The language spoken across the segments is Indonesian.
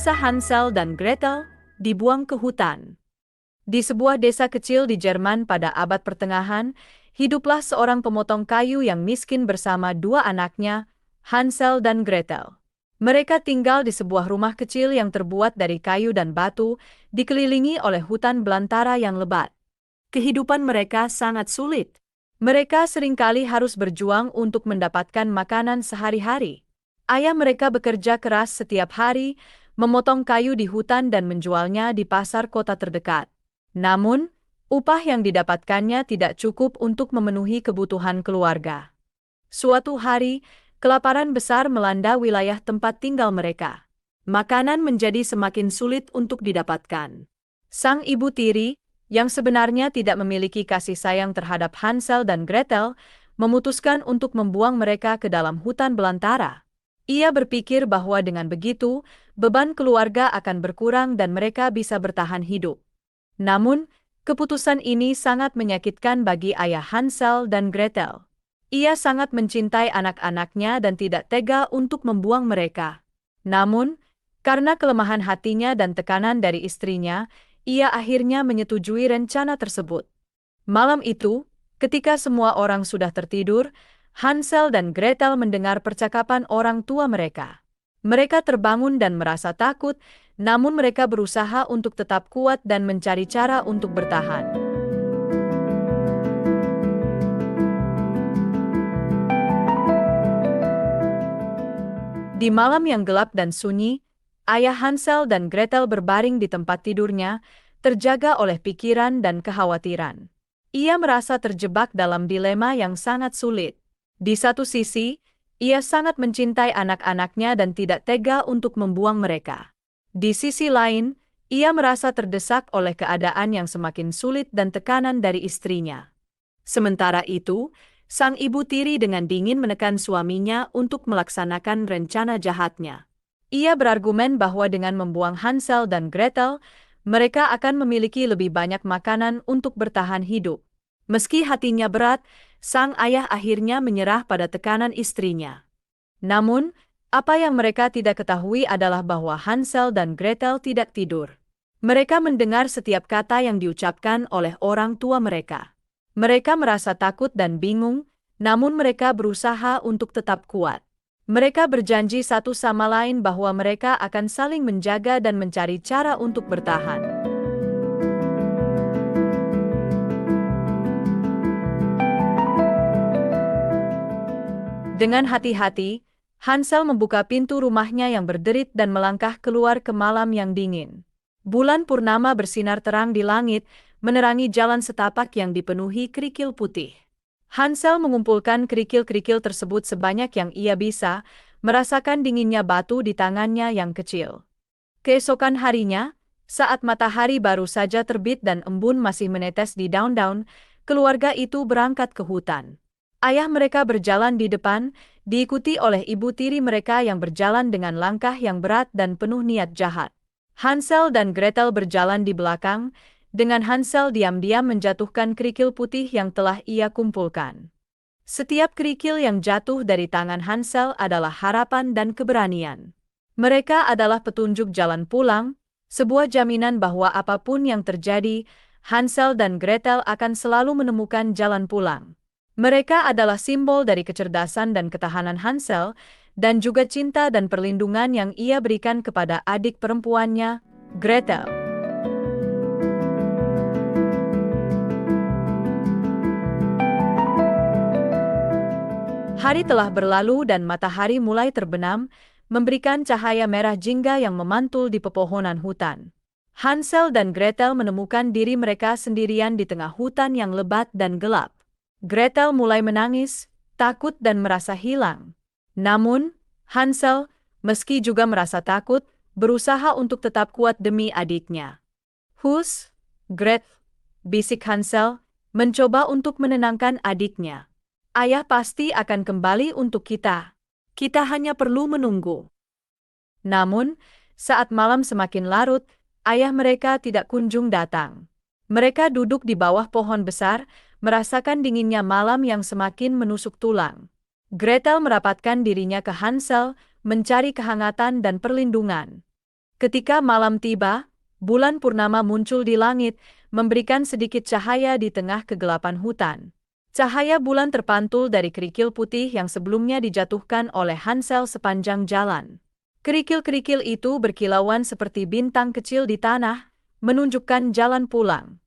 Kisah Hansel dan Gretel dibuang ke hutan. Di sebuah desa kecil di Jerman pada abad pertengahan, hiduplah seorang pemotong kayu yang miskin bersama dua anaknya, Hansel dan Gretel. Mereka tinggal di sebuah rumah kecil yang terbuat dari kayu dan batu, dikelilingi oleh hutan belantara yang lebat. Kehidupan mereka sangat sulit. Mereka seringkali harus berjuang untuk mendapatkan makanan sehari-hari. Ayah mereka bekerja keras setiap hari, memotong kayu di hutan dan menjualnya di pasar kota terdekat. Namun, upah yang didapatkannya tidak cukup untuk memenuhi kebutuhan keluarga. Suatu hari, kelaparan besar melanda wilayah tempat tinggal mereka. Makanan menjadi semakin sulit untuk didapatkan. Sang ibu tiri, yang sebenarnya tidak memiliki kasih sayang terhadap Hansel dan Gretel, memutuskan untuk membuang mereka ke dalam hutan belantara. Ia berpikir bahwa dengan begitu, beban keluarga akan berkurang dan mereka bisa bertahan hidup. Namun, keputusan ini sangat menyakitkan bagi ayah Hansel dan Gretel. Ia sangat mencintai anak-anaknya dan tidak tega untuk membuang mereka. Namun, karena kelemahan hatinya dan tekanan dari istrinya, ia akhirnya menyetujui rencana tersebut. Malam itu, ketika semua orang sudah tertidur, Hansel dan Gretel mendengar percakapan orang tua mereka. Mereka terbangun dan merasa takut, namun mereka berusaha untuk tetap kuat dan mencari cara untuk bertahan. Di malam yang gelap dan sunyi, ayah Hansel dan Gretel berbaring di tempat tidurnya, terjaga oleh pikiran dan kekhawatiran. Ia merasa terjebak dalam dilema yang sangat sulit. Di satu sisi, ia sangat mencintai anak-anaknya dan tidak tega untuk membuang mereka. Di sisi lain, ia merasa terdesak oleh keadaan yang semakin sulit dan tekanan dari istrinya. Sementara itu, sang ibu tiri dengan dingin menekan suaminya untuk melaksanakan rencana jahatnya. Ia berargumen bahwa dengan membuang Hansel dan Gretel, mereka akan memiliki lebih banyak makanan untuk bertahan hidup. Meski hatinya berat, sang ayah akhirnya menyerah pada tekanan istrinya. Namun, apa yang mereka tidak ketahui adalah bahwa Hansel dan Gretel tidak tidur. Mereka mendengar setiap kata yang diucapkan oleh orang tua mereka. Mereka merasa takut dan bingung, namun mereka berusaha untuk tetap kuat. Mereka berjanji satu sama lain bahwa mereka akan saling menjaga dan mencari cara untuk bertahan. Dengan hati-hati, Hansel membuka pintu rumahnya yang berderit dan melangkah keluar ke malam yang dingin. Bulan purnama bersinar terang di langit, menerangi jalan setapak yang dipenuhi kerikil putih. Hansel mengumpulkan kerikil-kerikil tersebut sebanyak yang ia bisa, merasakan dinginnya batu di tangannya yang kecil. Keesokan harinya, saat matahari baru saja terbit dan embun masih menetes di daun-daun, keluarga itu berangkat ke hutan. Ayah mereka berjalan di depan, diikuti oleh ibu tiri mereka yang berjalan dengan langkah yang berat dan penuh niat jahat. Hansel dan Gretel berjalan di belakang, dengan Hansel diam-diam menjatuhkan kerikil putih yang telah ia kumpulkan. Setiap kerikil yang jatuh dari tangan Hansel adalah harapan dan keberanian. Mereka adalah petunjuk jalan pulang, sebuah jaminan bahwa apapun yang terjadi, Hansel dan Gretel akan selalu menemukan jalan pulang. Mereka adalah simbol dari kecerdasan dan ketahanan Hansel, dan juga cinta dan perlindungan yang ia berikan kepada adik perempuannya, Gretel. Hari telah berlalu dan matahari mulai terbenam, memberikan cahaya merah jingga yang memantul di pepohonan hutan. Hansel dan Gretel menemukan diri mereka sendirian di tengah hutan yang lebat dan gelap. Gretel mulai menangis, takut dan merasa hilang. Namun, Hansel, meski juga merasa takut, berusaha untuk tetap kuat demi adiknya. "Hus, Gretel," bisik Hansel, mencoba untuk menenangkan adiknya. "Ayah pasti akan kembali untuk kita. Kita hanya perlu menunggu." Namun, saat malam semakin larut, ayah mereka tidak kunjung datang. Mereka duduk di bawah pohon besar, merasakan dinginnya malam yang semakin menusuk tulang. Gretel merapatkan dirinya ke Hansel, mencari kehangatan dan perlindungan. Ketika malam tiba, bulan purnama muncul di langit, memberikan sedikit cahaya di tengah kegelapan hutan. Cahaya bulan terpantul dari kerikil putih yang sebelumnya dijatuhkan oleh Hansel sepanjang jalan. Kerikil-kerikil itu berkilauan seperti bintang kecil di tanah, menunjukkan jalan pulang.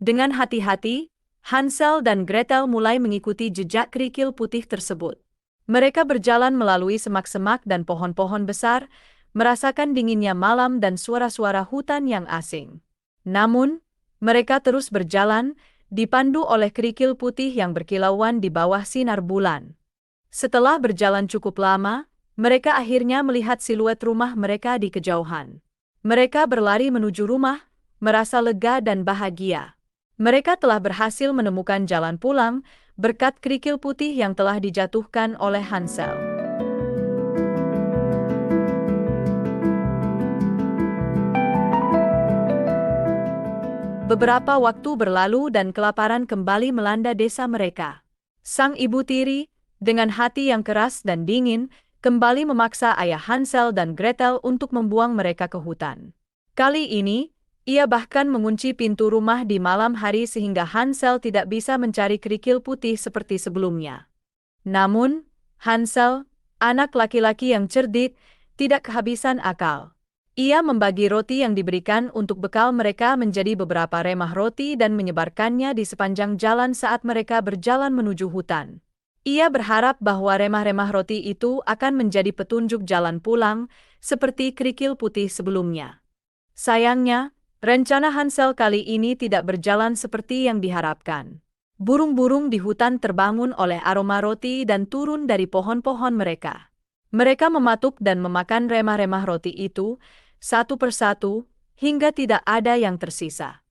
Dengan hati-hati, Hansel dan Gretel mulai mengikuti jejak kerikil putih tersebut. Mereka berjalan melalui semak-semak dan pohon-pohon besar, merasakan dinginnya malam dan suara-suara hutan yang asing. Namun, mereka terus berjalan, dipandu oleh kerikil putih yang berkilauan di bawah sinar bulan. Setelah berjalan cukup lama, mereka akhirnya melihat siluet rumah mereka di kejauhan. Mereka berlari menuju rumah, merasa lega dan bahagia. Mereka telah berhasil menemukan jalan pulang, berkat kerikil putih yang telah dijatuhkan oleh Hansel. Beberapa waktu berlalu dan kelaparan kembali melanda desa mereka. Sang ibu tiri, dengan hati yang keras dan dingin, kembali memaksa ayah Hansel dan Gretel untuk membuang mereka ke hutan. Kali ini, ia bahkan mengunci pintu rumah di malam hari sehingga Hansel tidak bisa mencari kerikil putih seperti sebelumnya. Namun, Hansel, anak laki-laki yang cerdik, tidak kehabisan akal. Ia membagi roti yang diberikan untuk bekal mereka menjadi beberapa remah roti dan menyebarkannya di sepanjang jalan saat mereka berjalan menuju hutan. Ia berharap bahwa remah-remah roti itu akan menjadi petunjuk jalan pulang, seperti kerikil putih sebelumnya. Sayangnya, rencana Hansel kali ini tidak berjalan seperti yang diharapkan. Burung-burung di hutan terbangun oleh aroma roti dan turun dari pohon-pohon mereka. Mereka mematuk dan memakan remah-remah roti itu, satu persatu, hingga tidak ada yang tersisa.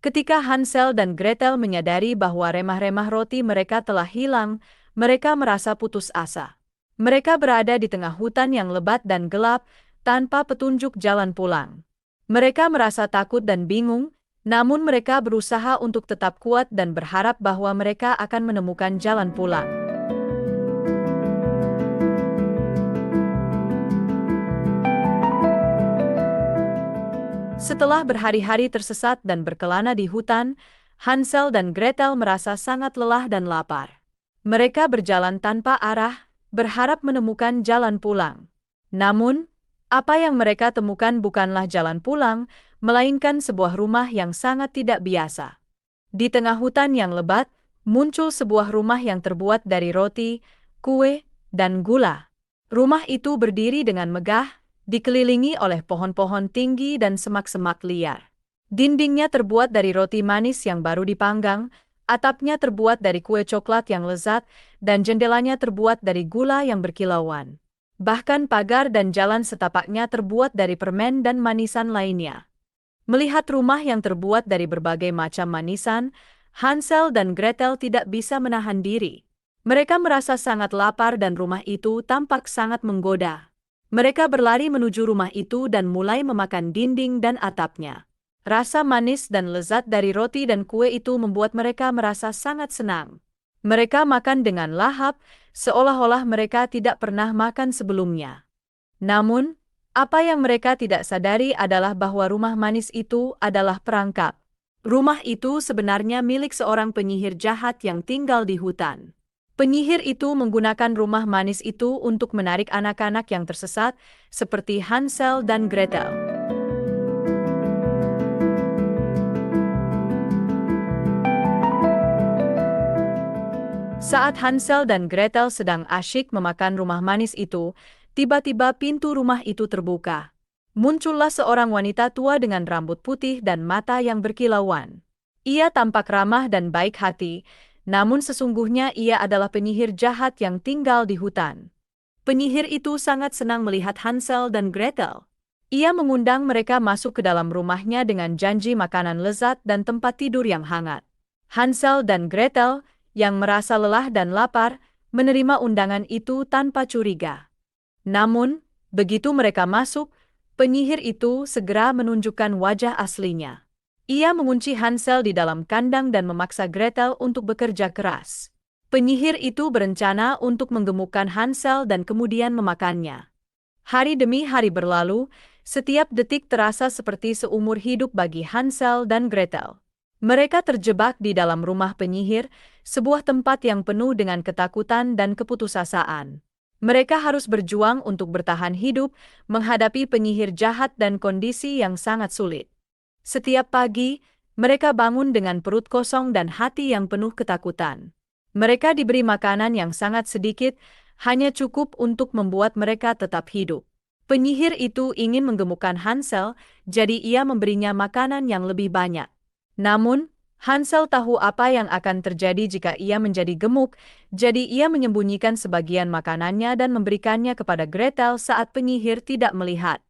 Ketika Hansel dan Gretel menyadari bahwa remah-remah roti mereka telah hilang, mereka merasa putus asa. Mereka berada di tengah hutan yang lebat dan gelap, tanpa petunjuk jalan pulang. Mereka merasa takut dan bingung, namun mereka berusaha untuk tetap kuat dan berharap bahwa mereka akan menemukan jalan pulang. Setelah berhari-hari tersesat dan berkelana di hutan, Hansel dan Gretel merasa sangat lelah dan lapar. Mereka berjalan tanpa arah, berharap menemukan jalan pulang. Namun, apa yang mereka temukan bukanlah jalan pulang, melainkan sebuah rumah yang sangat tidak biasa. Di tengah hutan yang lebat, muncul sebuah rumah yang terbuat dari roti, kue, dan gula. Rumah itu berdiri dengan megah, dikelilingi oleh pohon-pohon tinggi dan semak-semak liar. Dindingnya terbuat dari roti manis yang baru dipanggang, atapnya terbuat dari kue coklat yang lezat, dan jendelanya terbuat dari gula yang berkilauan. Bahkan pagar dan jalan setapaknya terbuat dari permen dan manisan lainnya. Melihat rumah yang terbuat dari berbagai macam manisan, Hansel dan Gretel tidak bisa menahan diri. Mereka merasa sangat lapar dan rumah itu tampak sangat menggoda. Mereka berlari menuju rumah itu dan mulai memakan dinding dan atapnya. Rasa manis dan lezat dari roti dan kue itu membuat mereka merasa sangat senang. Mereka makan dengan lahap, seolah-olah mereka tidak pernah makan sebelumnya. Namun, apa yang mereka tidak sadari adalah bahwa rumah manis itu adalah perangkap. Rumah itu sebenarnya milik seorang penyihir jahat yang tinggal di hutan. Penyihir itu menggunakan rumah manis itu untuk menarik anak-anak yang tersesat, seperti Hansel dan Gretel. Saat Hansel dan Gretel sedang asyik memakan rumah manis itu, tiba-tiba pintu rumah itu terbuka. Muncullah seorang wanita tua dengan rambut putih dan mata yang berkilauan. Ia tampak ramah dan baik hati, namun sesungguhnya ia adalah penyihir jahat yang tinggal di hutan. Penyihir itu sangat senang melihat Hansel dan Gretel. Ia mengundang mereka masuk ke dalam rumahnya dengan janji makanan lezat dan tempat tidur yang hangat. Hansel dan Gretel, yang merasa lelah dan lapar, menerima undangan itu tanpa curiga. Namun, begitu mereka masuk, penyihir itu segera menunjukkan wajah aslinya. Ia mengunci Hansel di dalam kandang dan memaksa Gretel untuk bekerja keras. Penyihir itu berencana untuk menggemukkan Hansel dan kemudian memakannya. Hari demi hari berlalu, Setiap detik terasa seperti seumur hidup bagi Hansel dan Gretel. Mereka terjebak di dalam rumah penyihir, sebuah tempat yang penuh dengan ketakutan dan keputusasaan. Mereka harus berjuang untuk bertahan hidup, menghadapi penyihir jahat dan kondisi yang sangat sulit. Setiap pagi, mereka bangun dengan perut kosong dan hati yang penuh ketakutan. Mereka diberi makanan yang sangat sedikit, hanya cukup untuk membuat mereka tetap hidup. Penyihir itu ingin menggemukkan Hansel, jadi ia memberinya makanan yang lebih banyak. Namun, Hansel tahu apa yang akan terjadi jika ia menjadi gemuk, jadi ia menyembunyikan sebagian makanannya dan memberikannya kepada Gretel saat penyihir tidak melihat.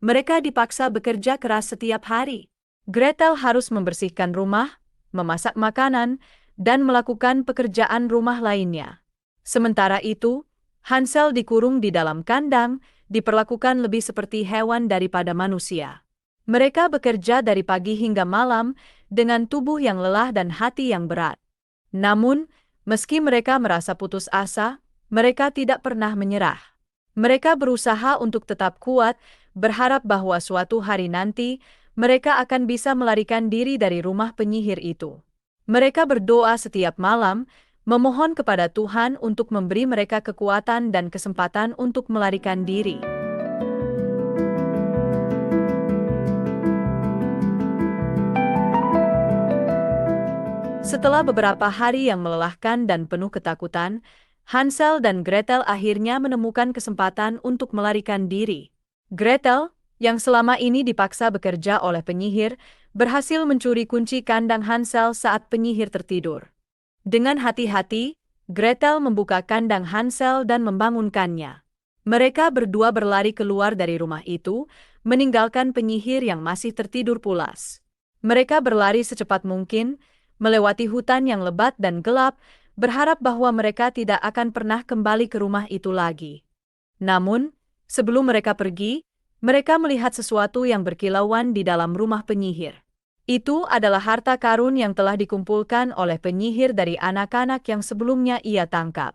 Mereka dipaksa bekerja keras setiap hari. Gretel harus membersihkan rumah, memasak makanan, dan melakukan pekerjaan rumah lainnya. Sementara itu, Hansel dikurung di dalam kandang, diperlakukan lebih seperti hewan daripada manusia. Mereka bekerja dari pagi hingga malam, dengan tubuh yang lelah dan hati yang berat. Namun, meski mereka merasa putus asa, mereka tidak pernah menyerah. Mereka berusaha untuk tetap kuat, berharap bahwa suatu hari nanti, mereka akan bisa melarikan diri dari rumah penyihir itu. Mereka berdoa setiap malam, memohon kepada Tuhan untuk memberi mereka kekuatan dan kesempatan untuk melarikan diri. Setelah beberapa hari yang melelahkan dan penuh ketakutan, Hansel dan Gretel akhirnya menemukan kesempatan untuk melarikan diri. Gretel, yang selama ini dipaksa bekerja oleh penyihir, berhasil mencuri kunci kandang Hansel saat penyihir tertidur. Dengan hati-hati, Gretel membuka kandang Hansel dan membangunkannya. Mereka berdua berlari keluar dari rumah itu, meninggalkan penyihir yang masih tertidur pulas. Mereka berlari secepat mungkin, melewati hutan yang lebat dan gelap, berharap bahwa mereka tidak akan pernah kembali ke rumah itu lagi. Namun, sebelum mereka pergi, mereka melihat sesuatu yang berkilauan di dalam rumah penyihir. Itu adalah harta karun yang telah dikumpulkan oleh penyihir dari anak-anak yang sebelumnya ia tangkap.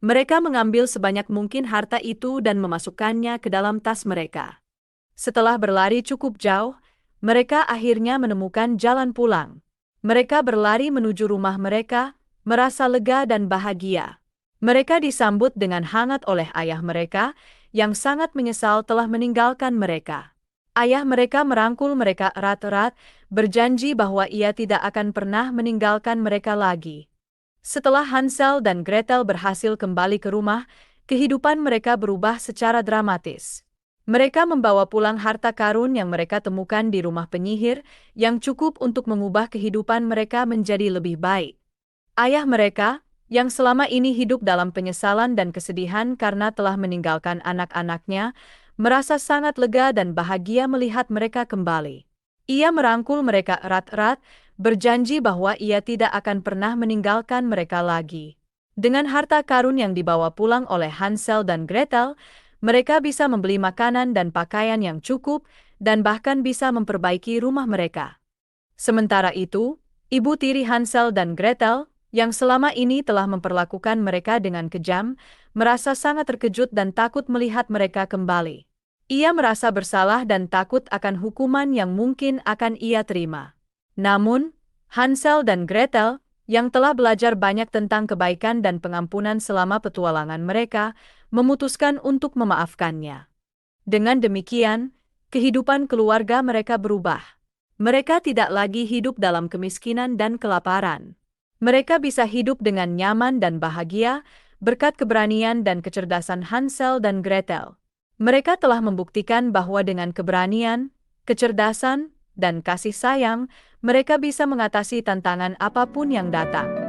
Mereka mengambil sebanyak mungkin harta itu dan memasukkannya ke dalam tas mereka. Setelah berlari cukup jauh, mereka akhirnya menemukan jalan pulang. Mereka berlari menuju rumah mereka, merasa lega dan bahagia. Mereka disambut dengan hangat oleh ayah mereka, yang sangat menyesal telah meninggalkan mereka. Ayah mereka merangkul mereka erat-erat, berjanji bahwa ia tidak akan pernah meninggalkan mereka lagi. Setelah Hansel dan Gretel berhasil kembali ke rumah, kehidupan mereka berubah secara dramatis. Mereka membawa pulang harta karun yang mereka temukan di rumah penyihir, yang cukup untuk mengubah kehidupan mereka menjadi lebih baik. Ayah mereka, yang selama ini hidup dalam penyesalan dan kesedihan karena telah meninggalkan anak-anaknya, merasa sangat lega dan bahagia melihat mereka kembali. Ia merangkul mereka erat-erat, berjanji bahwa ia tidak akan pernah meninggalkan mereka lagi. Dengan harta karun yang dibawa pulang oleh Hansel dan Gretel, mereka bisa membeli makanan dan pakaian yang cukup, dan bahkan bisa memperbaiki rumah mereka. Sementara itu, ibu tiri Hansel dan Gretel, yang selama ini telah memperlakukan mereka dengan kejam, merasa sangat terkejut dan takut melihat mereka kembali. Ia merasa bersalah dan takut akan hukuman yang mungkin akan ia terima. Namun, Hansel dan Gretel, yang telah belajar banyak tentang kebaikan dan pengampunan selama petualangan mereka, memutuskan untuk memaafkannya. Dengan demikian, kehidupan keluarga mereka berubah. Mereka tidak lagi hidup dalam kemiskinan dan kelaparan. Mereka bisa hidup dengan nyaman dan bahagia, berkat keberanian dan kecerdasan Hansel dan Gretel. Mereka telah membuktikan bahwa dengan keberanian, kecerdasan, dan kasih sayang, mereka bisa mengatasi tantangan apapun yang datang.